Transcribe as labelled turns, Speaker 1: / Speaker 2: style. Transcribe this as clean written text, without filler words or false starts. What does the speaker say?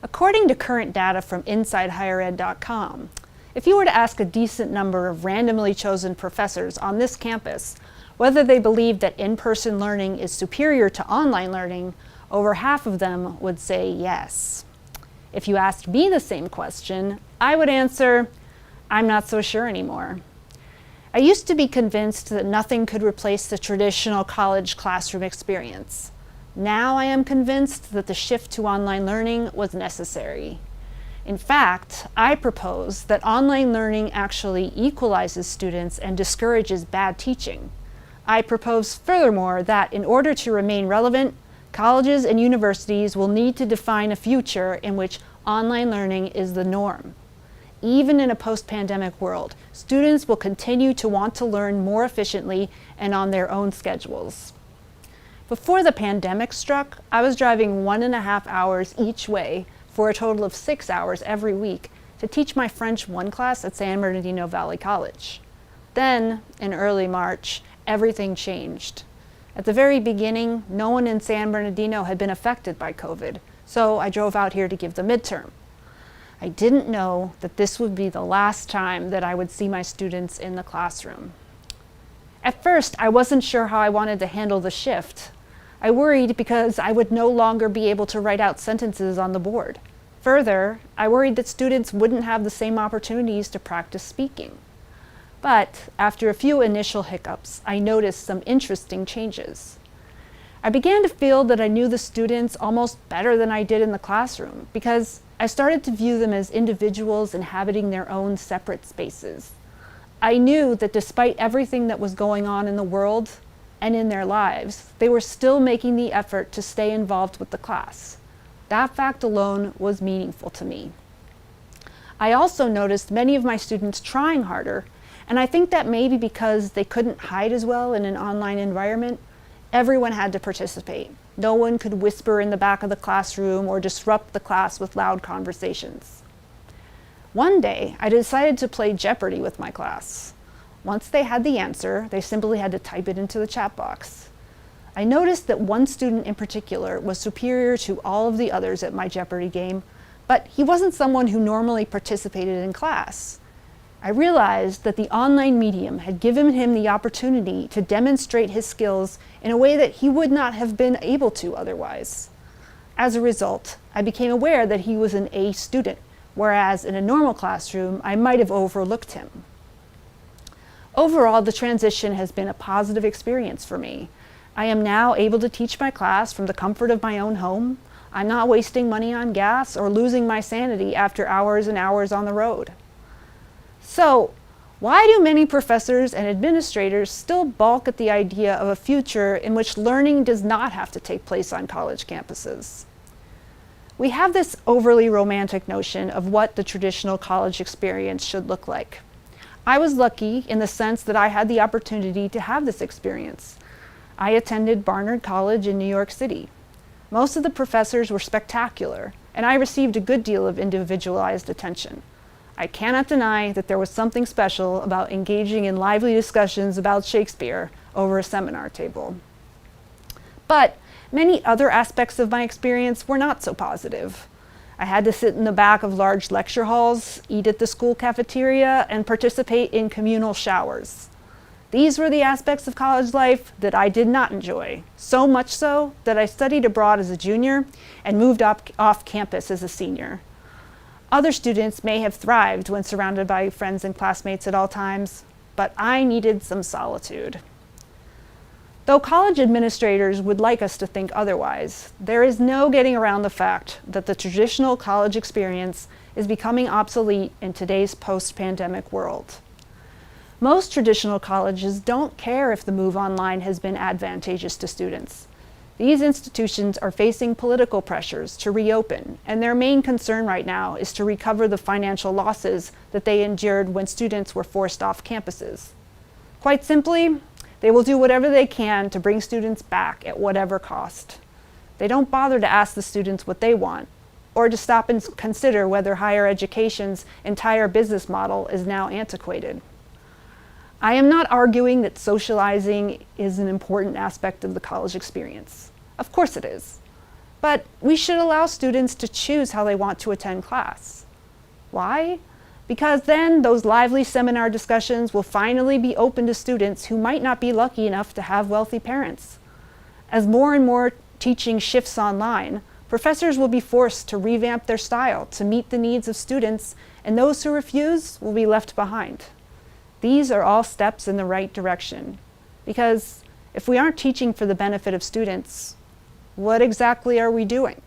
Speaker 1: According to current data from InsideHigherEd.com, if you were to ask a decent number of randomly chosen professors on this campus whether they believe that in-person learning is superior to online learning, over half of them would say yes. If you asked me the same question, I would answer, I'm not so sure anymore. I used to be convinced that nothing could replace the traditional college classroom experience. Now I am convinced that the shift to online learning was necessary. In fact, I propose that online learning actually equalizes students and discourages bad teaching. I propose furthermore that in order to remain relevant, colleges and universities will need to define a future in which online learning is the norm. Even in a post-pandemic world, students will continue to want to learn more efficiently and on their own schedules. Before the pandemic struck, I was driving 1.5 hours each way for a total of 6 hours every week to teach my French 1 class at San Bernardino Valley College. Then, in early March, everything changed. At the very beginning, no one in San Bernardino had been affected by COVID, so I drove out here to give the midterm. I didn't know that this would be the last time that I would see my students in the classroom. At first, I wasn't sure how I wanted to handle the shift. I worried because I would no longer be able to write out sentences on the board. Further, I worried that students wouldn't have the same opportunities to practice speaking. But after a few initial hiccups, I noticed some interesting changes. I began to feel that I knew the students almost better than I did in the classroom because I started to view them as individuals inhabiting their own separate spaces. I knew that despite everything that was going on in the world and in their lives, they were still making the effort to stay involved with the class. That fact alone was meaningful to me. I also noticed many of my students trying harder, and I think that maybe because they couldn't hide as well in an online environment, everyone had to participate. No one could whisper in the back of the classroom or disrupt the class with loud conversations. One day, I decided to play Jeopardy with my class. Once they had the answer, they simply had to type it into the chat box. I noticed that one student in particular was superior to all of the others at my Jeopardy game, but he wasn't someone who normally participated in class. I realized that the online medium had given him the opportunity to demonstrate his skills in a way that he would not have been able to otherwise. As a result, I became aware that he was an A student, whereas in a normal classroom, I might have overlooked him. Overall, the transition has been a positive experience for me. I am now able to teach my class from the comfort of my own home. I'm not wasting money on gas or losing my sanity after hours and hours on the road. So, why do many professors and administrators still balk at the idea of a future in which learning does not have to take place on college campuses? We have this overly romantic notion of what the traditional college experience should look like. I was lucky in the sense that I had the opportunity to have this experience. I attended Barnard College in New York City. Most of the professors were spectacular, and I received a good deal of individualized attention. I cannot deny that there was something special about engaging in lively discussions about Shakespeare over a seminar table. But many other aspects of my experience were not so positive. I had to sit in the back of large lecture halls, eat at the school cafeteria, and participate in communal showers. These were the aspects of college life that I did not enjoy, so much so that I studied abroad as a junior and moved off campus as a senior. Other students may have thrived when surrounded by friends and classmates at all times, but I needed some solitude. Though college administrators would like us to think otherwise, there is no getting around the fact that the traditional college experience is becoming obsolete in today's post-pandemic world. Most traditional colleges don't care if the move online has been advantageous to students. These institutions are facing political pressures to reopen, and their main concern right now is to recover the financial losses that they endured when students were forced off campuses. Quite simply, they will do whatever they can to bring students back at whatever cost. They don't bother to ask the students what they want, or to stop and consider whether higher education's entire business model is now antiquated. I am not arguing that socializing is an important aspect of the college experience. Of course it is. But we should allow students to choose how they want to attend class. Why? Because then those lively seminar discussions will finally be open to students who might not be lucky enough to have wealthy parents. As more and more teaching shifts online, professors will be forced to revamp their style to meet the needs of students, and those who refuse will be left behind. These are all steps in the right direction, because if we aren't teaching for the benefit of students, what exactly are we doing?